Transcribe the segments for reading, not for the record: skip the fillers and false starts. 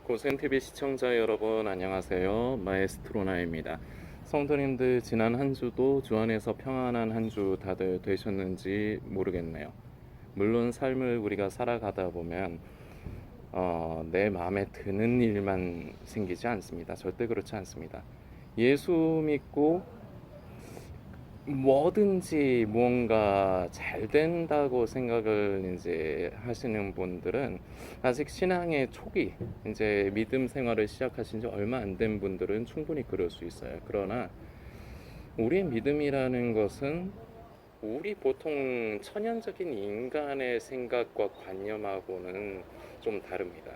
고센TV 시청자 여러분 안녕하세요. 마에스트로나입니다. 성도님들 지난 한 주도 주 안에서 평안한 한 주 다들 되셨는지 모르겠네요. 물론 삶을 우리가 살아가다 보면 내 마음에 드는 일만 생기지 않습니다. 절대 그렇지 않습니다. 예수 믿고 뭐든지 무언가 잘 된다고 생각을 이제 하시는 분들은 아직 신앙의 초기, 이제 믿음 생활을 시작하신 지 얼마 안 된 분들은 충분히 그럴 수 있어요. 그러나 우리의 믿음이라는 것은 우리 보통 천연적인 인간의 생각과 관념하고는 좀 다릅니다.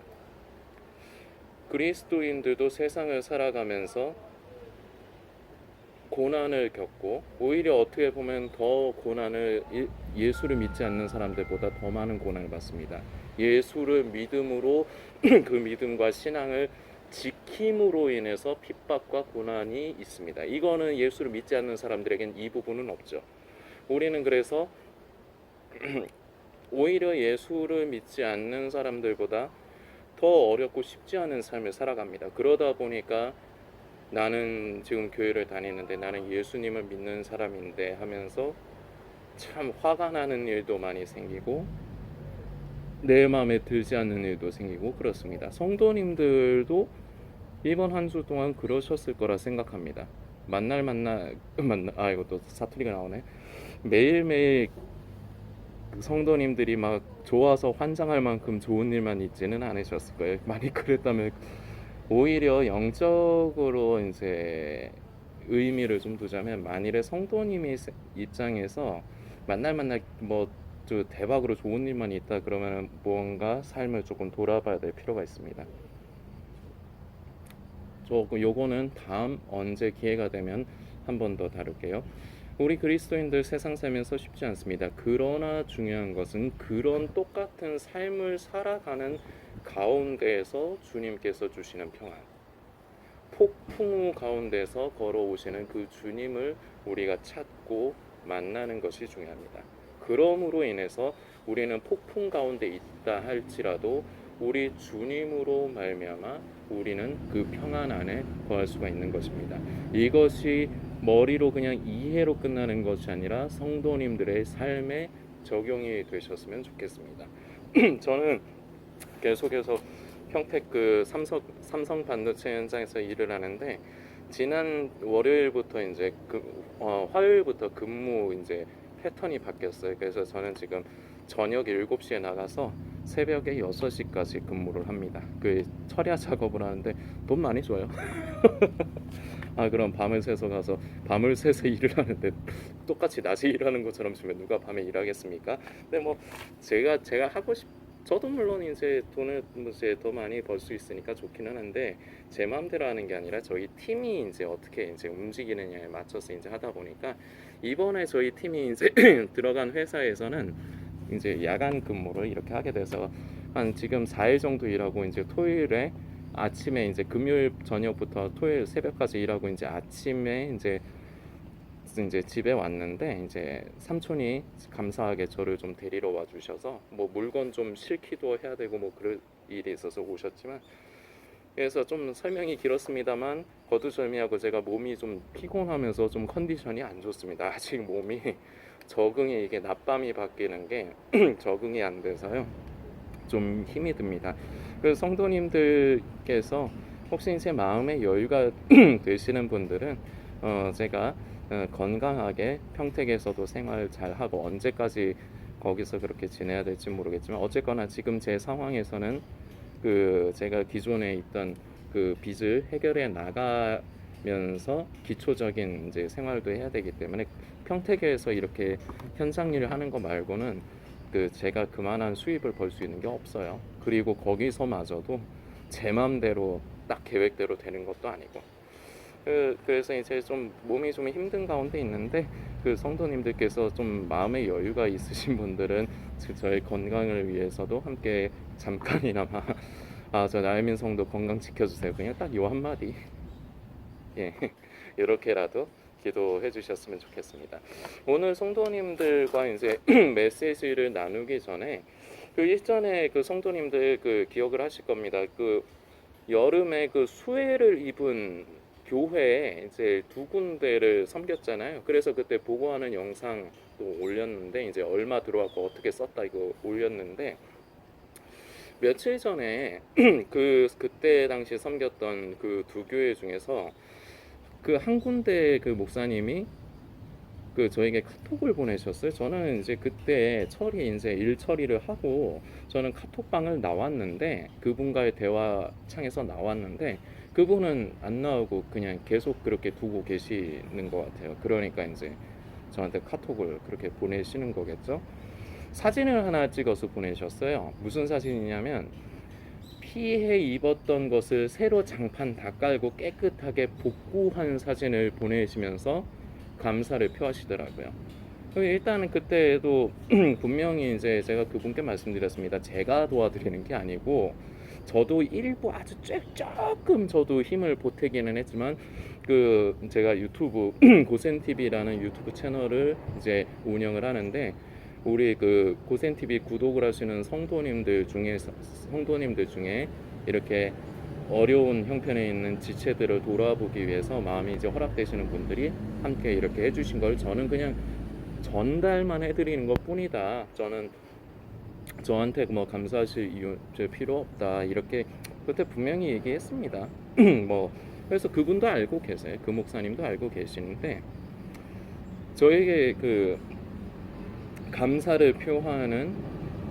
그리스도인들도 세상을 살아가면서 고난을 겪고, 오히려 어떻게 보면 더 고난을, 예수를 믿지 않는 사람들보다 더 많은 고난을 받습니다. 예수를 믿음으로 그 믿음과 신앙을 지킴으로 인해서 핍박과 고난이 있습니다. 이거는 예수를 믿지 않는 사람들에겐 이 부분은 없죠. 우리는 그래서 오히려 예수를 믿지 않는 사람들보다 더 어렵고 쉽지 않은 삶을 살아갑니다. 그러다 보니까 나는 지금 교회를 다니는데 나는 예수님을 믿는 사람인데 하면서 참 화가 나는 일도 많이 생기고 내 마음에 들지 않는 일도 생기고 그렇습니다. 성도님들도 이번 한 주 동안 그러셨을 거라 생각합니다. 이것도 사투리가 나오네. 매일매일 성도님들이 막 좋아서 환장할 만큼 좋은 일만 있지는 않으셨을 거예요. 많이 그랬다면 오히려 영적으로 이제 의미를 좀 두자면, 만일에 성도님의 입장에서 만날 대박으로 좋은 일만 있다 그러면 무언가 삶을 조금 돌아봐야 될 필요가 있습니다. 조금 요거는 다음 언제 기회가 되면 한 번 더 다룰게요. 우리 그리스도인들 세상 살면서 쉽지 않습니다. 그러나 중요한 것은 그런 똑같은 삶을 살아가는 가운데에서 주님께서 주시는 평안, 폭풍우 가운데서 걸어오시는 그 주님을 우리가 찾고 만나는 것이 중요합니다. 그러므로 인해서 우리는 폭풍 가운데 있다 할지라도 우리 주님으로 말미암아 우리는 그 평안 안에 거할 수가 있는 것입니다. 이것이 머리로 그냥 이해로 끝나는 것이 아니라 성도님들의 삶에 적용이 되셨으면 좋겠습니다. 저는 계속해서 평택 그 삼성 반도체 현장에서 일을 하는데, 지난 월요일부터 이제 화요일부터 근무 이제 패턴이 바뀌었어요. 그래서 저는 지금 저녁 7시에 나가서 새벽에 6시까지 근무를 합니다. 그 철야 작업을 하는데 돈 많이 줘요. 그럼 밤을 새서 가서 밤을 새서 일을 하는데 똑같이 낮에 일하는 것처럼 주면 누가 밤에 일하겠습니까? 근데 뭐 제가 하고 저도 물론 이제 돈을 이제 더 많이 벌 수 있으니까 좋기는 한데, 제 마음대로 하는 게 아니라 저희 팀이 이제 어떻게 이제 움직이느냐에 맞춰서 이제 하다 보니까, 이번에 저희 팀이 이제 들어간 회사에서는 이제 야간 근무를 이렇게 하게 돼서 한 지금 4일 정도 일하고, 이제 토요일에 아침에 이제 금요일 저녁부터 토요일 새벽까지 일하고, 이제 아침에 이제 집에 왔는데, 이제 삼촌이 감사하게 저를 좀 데리러 와 주셔서 뭐 물건 좀 싣기도 해야 되고 뭐 그럴 일이 있어서 오셨지만, 그래서 좀 설명이 길었습니다만 거두절미하고 제가 몸이 좀 피곤하면서 좀 컨디션이 안 좋습니다. 아직 몸이 적응이, 이게 낮밤이 바뀌는 게 적응이 안 돼서요, 좀 힘이 듭니다. 그 성도님들께서 혹시 제 마음의 여유가 되시는 분들은 제가 건강하게 평택에서도 생활 잘 하고, 언제까지 거기서 그렇게 지내야 될지 모르겠지만 어쨌거나 지금 제 상황에서는 그 제가 기존에 있던 그 빚을 해결해 나가면서 기초적인 이제 생활도 해야 되기 때문에 평택에서 이렇게 현장 일을 하는 거 말고는 그 제가 그만한 수입을 벌 수 있는 게 없어요. 그리고 거기서마저도 제 맘대로 딱 계획대로 되는 것도 아니고, 그래서 이제 좀 몸이 좀 힘든 가운데 있는데, 그 성도님들께서 좀 마음의 여유가 있으신 분들은 저의 건강을 위해서도 함께 잠깐이나마 저 나혜민 성도 건강 지켜주세요, 그냥 딱 요 한마디, 예, 이렇게라도 기도해 주셨으면 좋겠습니다. 오늘 성도님들과 이제 메시지를 나누기 전에 그 일전에 그 성도님들 그 기억을 하실 겁니다. 그 여름에 그 수해를 입은 교회에 이제 두 군데를 섬겼잖아요. 그래서 그때 보고하는 영상도 올렸는데 이제 얼마 들어왔고 어떻게 썼다 이거 올렸는데 며칠 전에 그때 당시 섬겼던 그 두 교회 중에서 그 한 군데 그 목사님이 그 저에게 카톡을 보내셨어요. 저는 이제 그때 이제 일 처리를 하고 저는 카톡방을 나왔는데 그분과의 대화창에서 나왔는데 그분은 안 나오고 그냥 계속 그렇게 두고 계시는 것 같아요. 그러니까 이제 저한테 카톡을 그렇게 보내시는 거겠죠. 사진을 하나 찍어서 보내셨어요. 무슨 사진이냐면 피해 입었던 것을 새로 장판 다 깔고 깨끗하게 복구한 사진을 보내시면서 감사를 표하시더라고요. 일단은 그때도 분명히 이제 제가 그분께 말씀드렸습니다. 제가 도와드리는 게 아니고 저도 일부 아주 조금 저도 힘을 보태기는 했지만 그 제가 유튜브 고센 TV라는 유튜브 채널을 이제 운영을 하는데 우리 그 고센 TV 구독을 하시는 성도님들 중에 이렇게 어려운 형편에 있는 지체들을 돌아보기 위해서 마음이 이제 허락되시는 분들이 함께 이렇게 해주신 걸 저는 그냥 전달만 해드리는 것 뿐이다. 저는 저한테 뭐 감사하실 이유 필요 없다. 이렇게 그때 분명히 얘기했습니다. 뭐 그래서 그분도 알고 계세요. 그 목사님도 알고 계시는데 저에게 그 감사를 표하는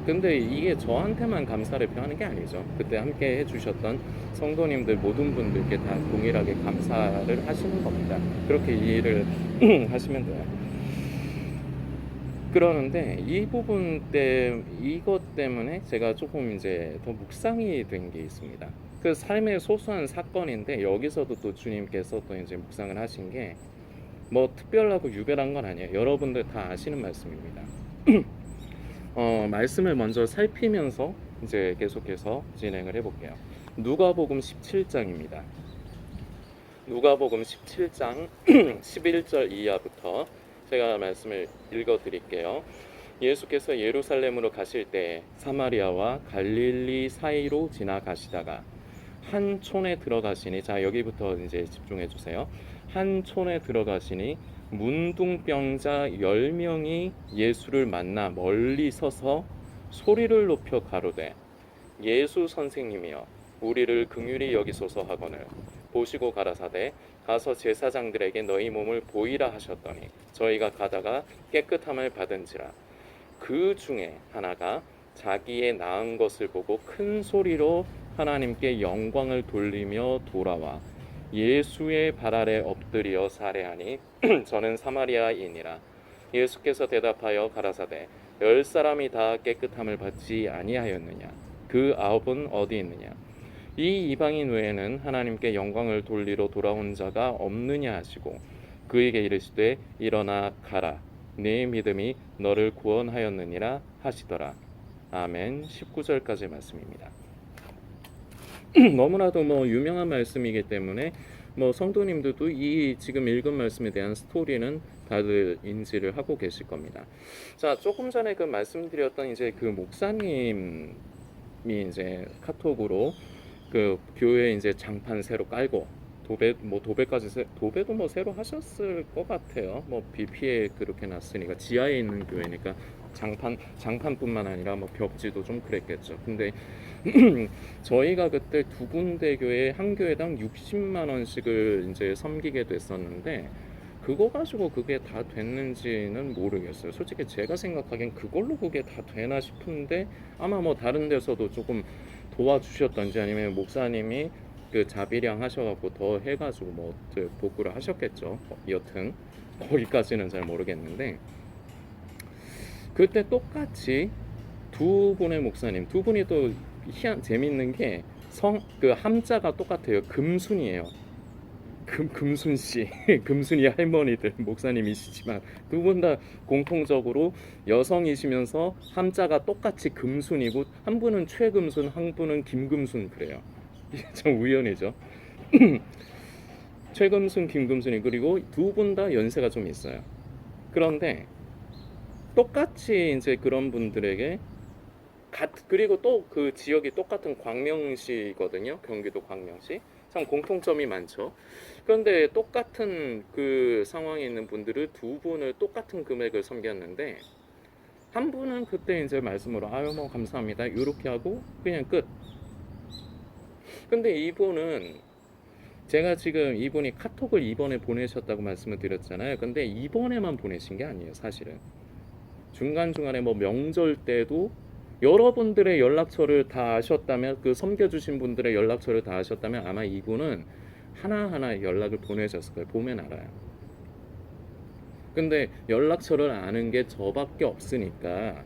근데 이게 저한테만 감사를 표하는 게 아니죠. 그때 함께 해주셨던 성도님들 모든 분들께 다 동일하게 감사를 하시는 겁니다. 그렇게 이해를 하시면 돼요. 그러는데 이 부분 이것 때문에 제가 조금 이제 더 묵상이 된 게 있습니다. 그 삶의 소소한 사건인데 여기서도 또 주님께서 또 이제 묵상을 하신 게 뭐 특별하고 유별한 건 아니에요. 여러분들 다 아시는 말씀입니다. 말씀을 먼저 살피면서 이제 계속해서 진행을 해볼게요. 누가복음 17장입니다. 누가복음 17장 11절 이하부터 제가 말씀을 읽어드릴게요. 예수께서 예루살렘으로 가실 때 사마리아와 갈릴리 사이로 지나가시다가 한 촌에 들어가시니 자 여기부터 이제 집중해 주세요. 한 촌에 들어가시니 문둥병자 10명이 예수를 만나 멀리 서서 소리를 높여 가로되 예수 선생님이여 우리를 긍휼히 여기소서 하거늘 보시고 가라사대 가서 제사장들에게 너희 몸을 보이라 하셨더니 저희가 가다가 깨끗함을 받은지라. 그 중에 하나가 자기의 나은 것을 보고 큰 소리로 하나님께 영광을 돌리며 돌아와 예수의 발 아래 엎드려 살해하니 저는 사마리아인이라. 예수께서 대답하여 가라사대 10사람이 다 깨끗함을 받지 아니하였느냐? 그 9은 어디 있느냐? 이 이방인 외에는 하나님께 영광을 돌리러 돌아온 자가 없느냐 하시고 그에게 이르시되 일어나 가라 네 믿음이 너를 구원하였느니라 하시더라. 아멘. 19절까지 말씀입니다. 너무나도 뭐 유명한 말씀이기 때문에 뭐 성도님들도 이 지금 읽은 말씀에 대한 스토리는 다들 인지를 하고 계실 겁니다. 자, 조금 전에 그 말씀드렸던 이제 그 목사님이 이제 카톡으로 그 교회 이제 장판 새로 깔고 도배도 뭐 새로 하셨을 것 같아요. 뭐 비 피해 그렇게 났으니까 지하에 있는 교회니까 장판뿐만 아니라 뭐 벽지도 좀 그랬겠죠. 근데 저희가 그때 두 군데 교회 한 교회당 60만 원씩을 이제 섬기게 됐었는데 그거 가지고 그게 다 됐는지는 모르겠어요. 솔직히 제가 생각하기엔 그걸로 그게 다 되나 싶은데 아마 뭐 다른 데서도 조금 도와주셨던지 아니면 목사님이 그 자비량 하셔갖고 더 해가지고 뭐 복구를 하셨겠죠. 여튼 거기까지는 잘 모르겠는데 그때 똑같이 두 분의 목사님 두 분이 또 재밌는 게 그 함자가 똑같아요. 금순이에요. 금순 씨, 금순이 할머니들 목사님이시지만 두 분 다 공통적으로 여성이시면서 함자가 똑같이 금순이고 한 분은 최금순, 한 분은 김금순 그래요. 이게 참 우연이죠. 최금순, 김금순이 그리고 두 분 다 연세가 좀 있어요. 그런데 똑같이 이제 그런 분들에게 그리고 또 그 지역이 똑같은 광명시거든요. 경기도 광명시. 참 공통점이 많죠. 그런데 똑같은 그 상황에 있는 분들을 두 분을 똑같은 금액을 섬겼는데 한 분은 그때 이제 말씀으로 아유 뭐 감사합니다 이렇게 하고 그냥 끝. 근데 이분은 제가 지금 이분이 카톡을 이번에 보내셨다고 말씀을 드렸잖아요. 근데 이번에만 보내신 게 아니에요, 사실은. 중간중간에 뭐 명절 때도 여러분들의 연락처를 다 아셨다면, 그 섬겨주신 분들의 연락처를 다 아셨다면 아마 이분은 하나하나 연락을 보내셨을 거예요. 보면 알아요. 근데 연락처를 아는 게 저밖에 없으니까,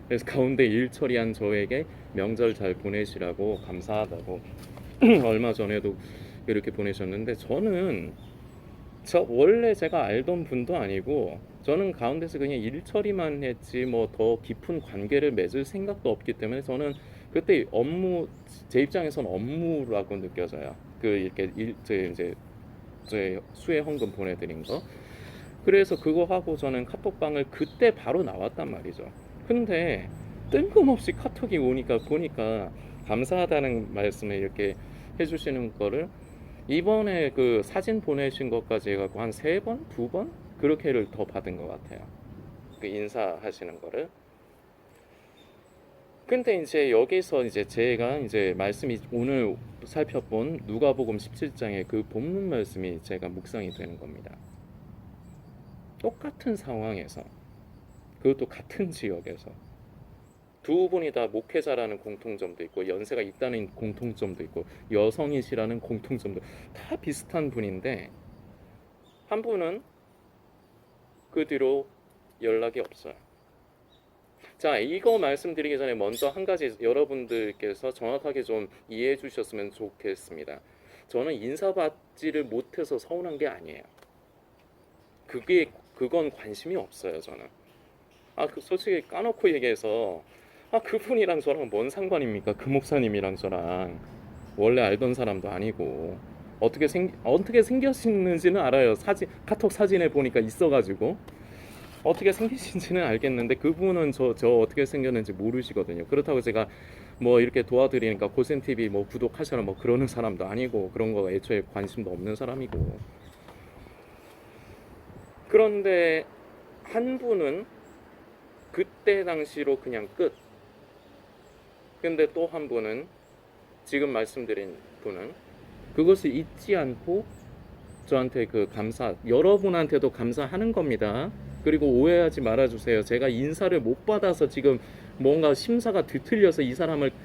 그래서 가운데 일 처리한 저에게 명절 잘 보내시라고 감사하다고 얼마 전에도 이렇게 보내셨는데, 저는 원래 제가 알던 분도 아니고 저는 가운데서 그냥 일 처리만 했지 뭐 더 깊은 관계를 맺을 생각도 없기 때문에 저는 그때 업무, 제 입장에서는 업무라고 느껴져요. 그 이렇게 제 수혜 헌금 보내드린 거. 그래서 그거 하고 저는 카톡방을 그때 바로 나왔단 말이죠. 근데 뜬금없이 카톡이 오니까 보니까 감사하다는 말씀을 이렇게 해주시는 거를 이번에 그 사진 보내신 것까지 해갖고 한 3번, 2번 그렇게를 더 받은 것 같아요. 그 인사하시는 거를. 근데 이제 여기서 이제 제가 이제 말씀이 오늘 살펴본 누가복음 17장의 그 본문 말씀이 제가 묵상이 되는 겁니다. 똑같은 상황에서, 그것도 같은 지역에서 두 분이 다 목회자라는 공통점도 있고 연세가 있다는 공통점도 있고 여성이시라는 공통점도 다 비슷한 분인데 한 분은 그 뒤로 연락이 없어요. 자, 이거 말씀드리기 전에 먼저 한 가지 여러분들께서 정확하게 좀 이해해 주셨으면 좋겠습니다. 저는 인사받지를 못해서 서운한 게 아니에요. 그건 관심이 없어요, 저는. 솔직히 까놓고 얘기해서 그분이랑 저랑 뭔 상관입니까? 그 목사님이랑 저랑 원래 알던 사람도 아니고 어떻게 생겼는지는 알아요. 카톡 사진에 보니까 있어가지고 어떻게 생기신지는 알겠는데 그분은 저 어떻게 생겼는지 모르시거든요. 그렇다고 제가 뭐 이렇게 도와드리니까 고센TV 뭐 구독하셔라 뭐 그러는 사람도 아니고 그런 거 애초에 관심도 없는 사람이고. 그런데 한 분은 그때 당시로 그냥 끝. 근데 또 한 분은 지금 말씀드린 분은 그것을 잊지 않고 저한테 그 여러분한테도 감사하는 겁니다. 그리고 오해하지 말아주세요. 제가 인사를 못 받아서 지금 뭔가 심사가 뒤틀려서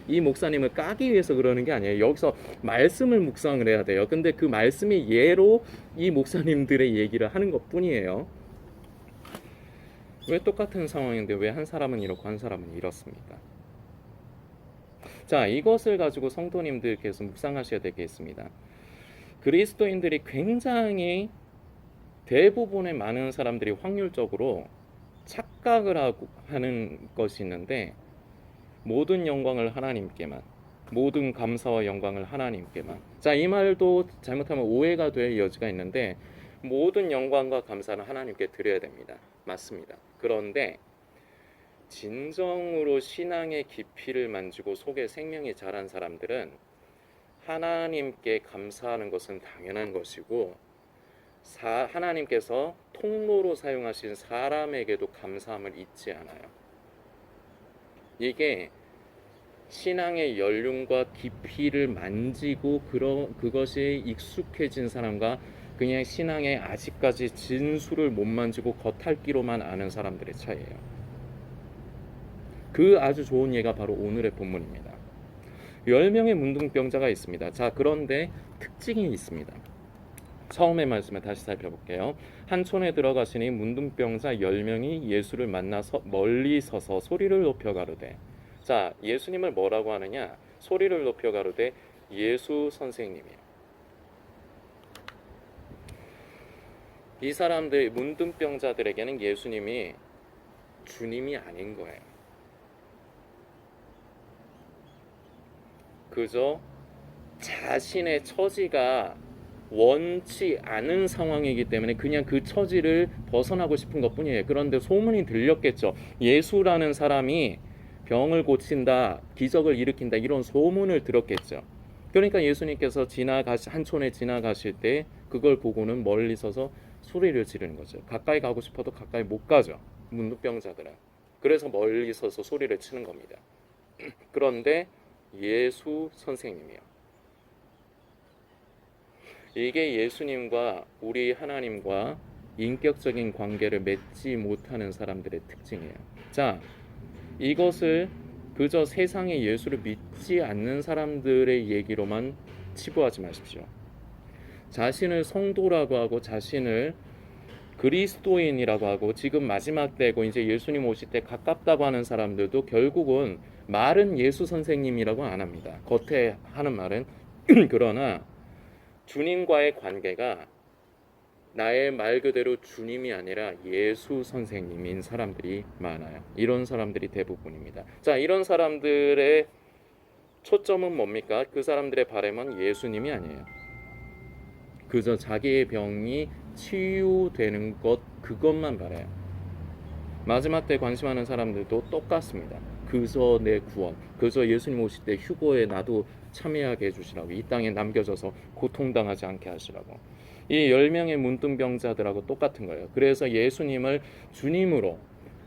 이 목사님을 까기 위해서 그러는 게 아니에요. 여기서 말씀을 묵상을 해야 돼요. 근데 그 말씀이 예로 이 목사님들의 얘기를 하는 것 뿐이에요. 왜 똑같은 상황인데 왜 한 사람은 이렇고 한 사람은 이렇습니까? 자, 이것을 가지고 성도님들께서 묵상하셔야 되겠습니다. 그리스도인들이 굉장히 대부분의 많은 사람들이 확률적으로 착각을 하는 것이 있는데 모든 영광을 하나님께만, 모든 감사와 영광을 하나님께만. 자, 이 말도 잘못하면 오해가 될 여지가 있는데 모든 영광과 감사는 하나님께 드려야 됩니다. 맞습니다. 그런데 진정으로 신앙의 깊이를 만지고 속에 생명이 자란 사람들은 하나님께 감사하는 것은 당연한 것이고 하나님께서 통로로 사용하신 사람에게도 감사함을 잊지 않아요. 이게 신앙의 연륜과 깊이를 만지고 그것이 익숙해진 사람과 그냥 신앙의 아직까지 진수를 못 만지고 겉핥기로만 아는 사람들의 차이예요. 그 아주 좋은 예가 바로 오늘의 본문입니다. 10명의 문둥병자가 있습니다. 자, 그런데 특징이 있습니다. 처음의 말씀을 다시 살펴볼게요. 한 촌에 들어가시니 문둥병자 10명이 예수를 만나서 멀리 서서 소리를 높여 가로되. 자, 예수님을 뭐라고 하느냐? 소리를 높여 가로되 예수 선생님이에요. 이 사람들 문둥병자들에게는 예수님이 주님이 아닌 거예요. 그저 자신의 처지가 원치 않은 상황이기 때문에 그냥 그 처지를 벗어나고 싶은 것뿐이에요. 그런데 소문이 들렸겠죠. 예수라는 사람이 병을 고친다, 기적을 일으킨다 이런 소문을 들었겠죠. 그러니까 예수님께서 한촌에 지나가실 때 그걸 보고는 멀리 서서 소리를 지르는 거죠. 가까이 가고 싶어도 가까이 못 가죠. 문둥병자들은. 그래서 멀리 서서 소리를 치는 겁니다. 그런데 예수 선생님이요. 이게 예수님과 우리 하나님과 인격적인 관계를 맺지 못하는 사람들의 특징이에요. 자, 이것을 그저 세상에 예수를 믿지 않는 사람들의 얘기로만 치부하지 마십시오. 자신을 성도라고 하고 자신을 그리스도인이라고 하고 지금 마지막 때고 이제 예수님 오실 때 가깝다고 하는 사람들도 결국은 말은 예수 선생님이라고 안 합니다. 겉에 하는 말은 그러나 주님과의 관계가 나의 말 그대로 주님이 아니라 예수 선생님인 사람들이 많아요. 이런 사람들이 대부분입니다. 자, 이런 사람들의 초점은 뭡니까? 그 사람들의 바람은 예수님이 아니에요. 그저 자기의 병이 치유되는 것 그것만 바라요. 마지막 때 관심하는 사람들도 똑같습니다. 그저 내 구원, 그저 예수님 오실 때 휴거에 나도 참여하게 해주시라고, 이 땅에 남겨져서 고통당하지 않게 하시라고. 이 10명의 문둥병자들하고 똑같은 거예요. 그래서 예수님을 주님으로,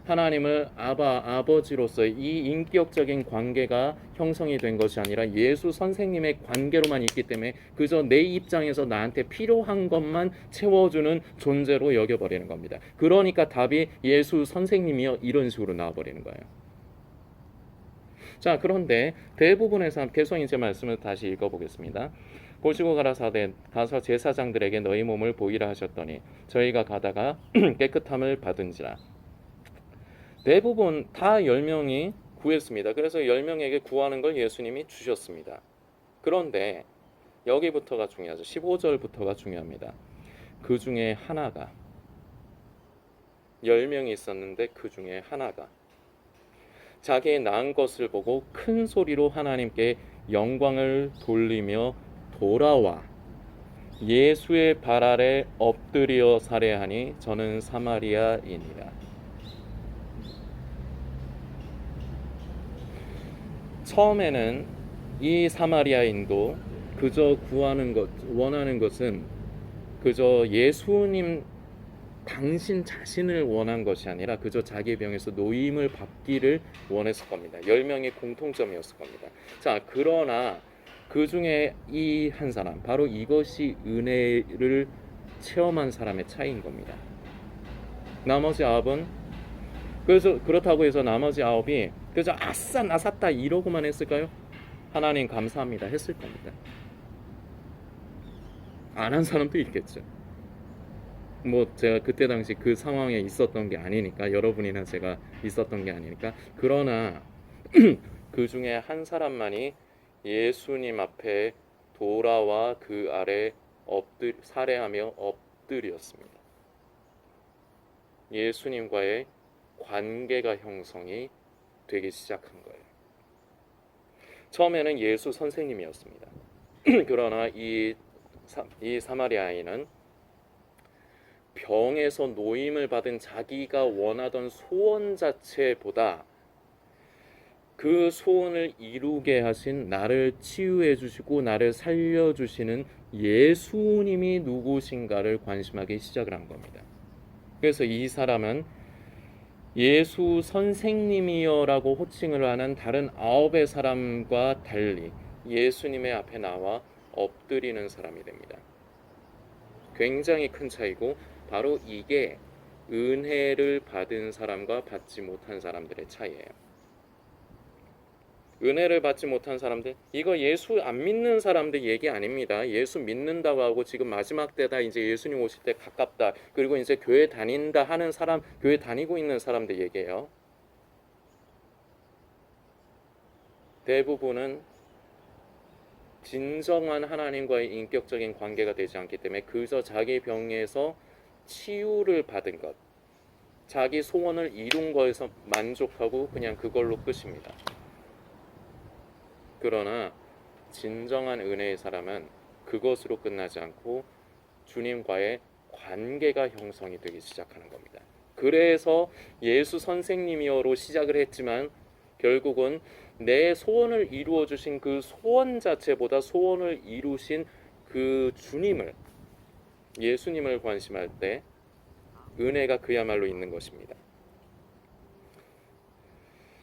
하나님을 아버지로서 이 인격적인 관계가 형성이 된 것이 아니라 예수 선생님의 관계로만 있기 때문에 그저 내 입장에서 나한테 필요한 것만 채워주는 존재로 여겨버리는 겁니다. 그러니까 답이 예수 선생님이요 이런 식으로 나와버리는 거예요. 자, 그런데 대부분의 사람, 계속 이제 말씀을 다시 읽어보겠습니다. 보시고 가라사대 가서 제사장들에게 너희 몸을 보이라 하셨더니 저희가 가다가 깨끗함을 받은지라. 대부분 다 10명이 구했습니다. 그래서 10명에게 구하는 걸 예수님이 주셨습니다. 그런데 여기부터가 중요하죠. 15절부터가 중요합니다. 그 중에 하나가 10명이 있었는데 그 중에 하나가 자기의 낳은 것을 보고 큰 소리로 하나님께 영광을 돌리며 돌아와 예수의 발 아래 엎드려 살해하니 저는 사마리아인이라. 처음에는 이 사마리아인도 그저 원하는 것은 그저 예수님 당신 자신을 원한 것이 아니라 그저 자기의 병에서 노임을 받기를 원했을 겁니다. 10명의 공통점이었을 겁니다. 자, 그러나 그 중에 이 한 사람, 바로 이것이 은혜를 체험한 사람의 차이인 겁니다. 나머지 9은 그렇다고 해서 나머지 9이 그저 아싸 나 샀다 이러고만 했을까요? 하나님 감사합니다 했을 겁니다. 안 한 사람도 있겠죠. 뭐 제가 그때 당시 그 상황에 있었던 게 아니니까, 여러분이나 제가 있었던 게 아니니까. 그러나 그 중에 한 사람만이 예수님 앞에 돌아와 그 아래 살해하며 엎드렸습니다. 예수님과의 관계가 형성이 되기 시작한 거예요. 처음에는 예수 선생님이었습니다. 그러나 이 사마리아인은 병에서 노임을 받은 자기가 원하던 소원 자체보다 그 소원을 이루게 하신, 나를 치유해 주시고 나를 살려 주시는 예수님이 누구신가를 관심하기 시작을 한 겁니다. 그래서 이 사람은 예수 선생님이여라고 호칭을 하는 다른 9의 사람과 달리 예수님의 앞에 나와 엎드리는 사람이 됩니다. 굉장히 큰 차이고, 바로 이게 은혜를 받은 사람과 받지 못한 사람들의 차이예요. 은혜를 받지 못한 사람들, 이거 예수 안 믿는 사람들 얘기 아닙니다. 예수 믿는다고 하고 지금 마지막 때다, 이제 예수님 오실 때 가깝다, 그리고 이제 교회 다닌다 하는 사람, 교회 다니고 있는 사람들 얘기예요. 대부분은 진정한 하나님과의 인격적인 관계가 되지 않기 때문에 그저 자기 병에서 치유를 받은 것, 자기 소원을 이룬 거에서 만족하고 그냥 그걸로 끝입니다. 그러나 진정한 은혜의 사람은 그것으로 끝나지 않고 주님과의 관계가 형성이 되기 시작하는 겁니다. 그래서 예수 선생님이여로 시작을 했지만 결국은 내 소원을 이루어 주신 그 소원 자체보다 소원을 이루신 그 주님을, 예수님을 관심할 때 은혜가 그야말로 있는 것입니다.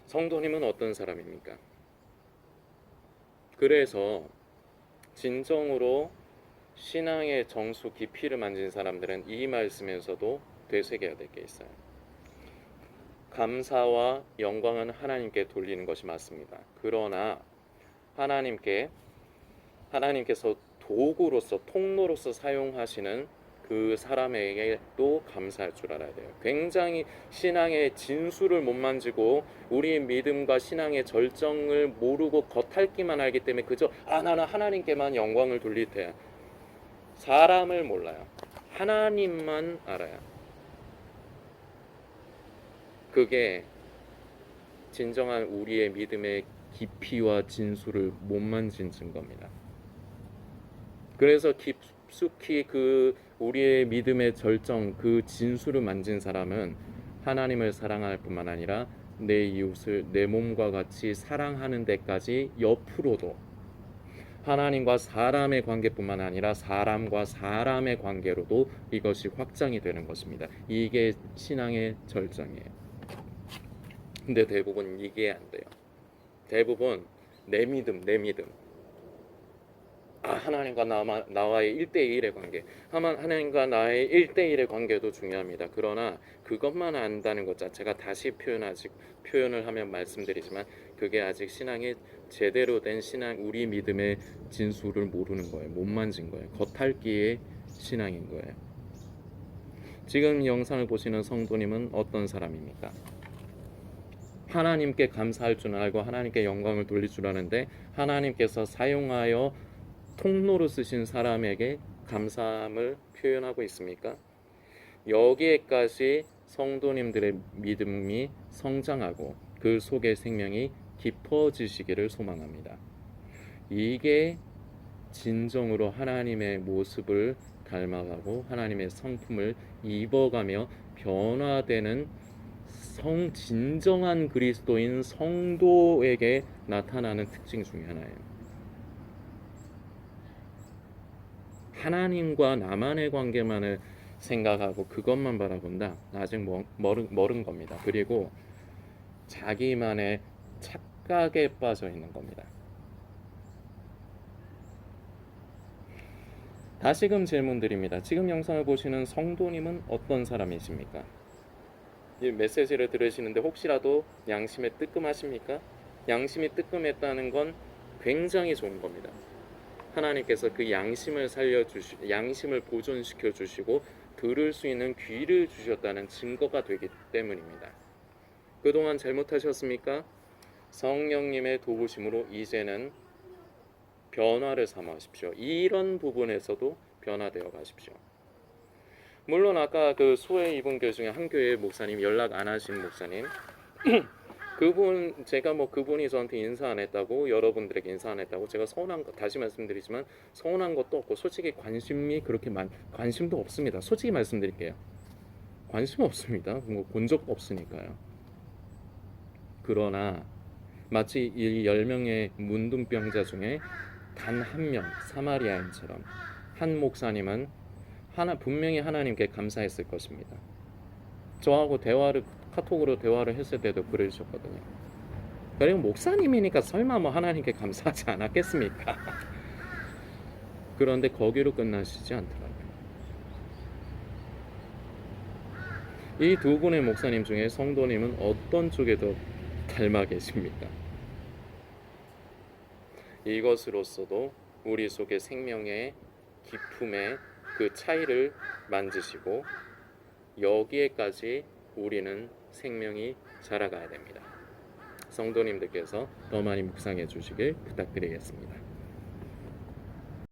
성도님은 어떤 사람입니까? 그래서 진정으로 신앙의 정수 깊이를 만진 사람들은 이 말씀에서도 되새겨야 될 게 있어요. 감사와 영광은 하나님께 돌리는 것이 맞습니다. 그러나 하나님께서 도구로서, 통로로서 사용하시는 그 사람에게도 감사할 줄 알아야 돼요. 굉장히 신앙의 진수를 못 만지고 우리의 믿음과 신앙의 절정을 모르고 겉핥기만 알기 때문에 그저 나는 하나님께만 영광을 돌릴 테야. 사람을 몰라요. 하나님만 알아요. 그게 진정한 우리의 믿음의 깊이와 진수를 못 만진 증거입니다. 그래서 깊숙이 그 우리의 믿음의 절정, 그 진수를 만진 사람은 하나님을 사랑할 뿐만 아니라 내 이웃을 내 몸과 같이 사랑하는 데까지 옆으로도 하나님과 사람의 관계뿐만 아니라 사람과 사람의 관계로도 이것이 확장이 되는 것입니다. 이게 신앙의 절정이에요. 근데 대부분 이게 안 돼요. 대부분 내 믿음 하나님과 나와의 1대1의 관계, 하나님과 나의 1대1의 관계도 중요합니다. 그러나 그것만 안다는 것 자체가, 다시 표현을 하면 말씀드리지만, 그게 아직 신앙이 제대로 된 신앙, 우리 믿음의 진수를 모르는 거예요. 못 만진 거예요. 겉핥기의 신앙인 거예요. 지금 영상을 보시는 성도님은 어떤 사람입니까? 하나님께 감사할 줄 알고 하나님께 영광을 돌릴 줄 아는데, 하나님께서 사용하여 통로로 쓰신 사람에게 감사함을 표현하고 있습니까? 여기에까지 성도님들의 믿음이 성장하고 그 속의 생명이 깊어지시기를 소망합니다. 이게 진정으로 하나님의 모습을 닮아가고 하나님의 성품을 입어가며 변화되는 진정한 그리스도인 성도에게 나타나는 특징 중에 하나예요. 하나님과 나만의 관계만을 생각하고 그것만 바라본다. 아직 멀은 겁니다. 그리고 자기만의 착각에 빠져 있는 겁니다. 다시금 질문 드립니다. 지금 영상을 보시는 성도님은 어떤 사람이십니까? 이 메시지를 들으시는데 혹시라도 양심에 뜨끔하십니까? 양심이 뜨끔했다는 건 굉장히 좋은 겁니다. 하나님께서 그 양심을 양심을 보존시켜 주시고 들을 수 있는 귀를 주셨다는 증거가 되기 때문입니다. 그동안 잘못하셨습니까? 성령님의 도우심으로 이제는 변화를 삼으십시오. 이런 부분에서도 변화되어 가십시오. 물론 아까 그 수해 입은 교회 중에 한 교회 목사님, 연락 안 하신 목사님, 제가 그분이 저한테 인사 안 했다고, 여러분들에게 인사 안 했다고 제가 서운한 거, 다시 말씀드리지만 서운한 것도 없고 솔직히 관심도 없습니다. 솔직히 말씀드릴게요. 관심 없습니다. 본 적도 없으니까요. 그러나 마치 이 10명의 문둥병자 중에 단 한 명, 사마리아인처럼 한 목사님은 분명히 하나님께 감사했을 것입니다. 저하고 카톡으로 대화를 했을 때도 그러셨거든요. 그리고 목사님이니까 설마 하나님께 감사하지 않았겠습니까? 그런데 거기로 끝나시지 않더라고요. 이 두 분의 목사님 중에 성도님은 어떤 쪽에 더 닮아 계십니까? 이것으로서도 우리 속의 생명의 기품의 그 차이를 만지시고 여기에까지 우리는 생명이 자라가야 됩니다. 성도님들께서 더 많이 묵상해 주시길 부탁드리겠습니다.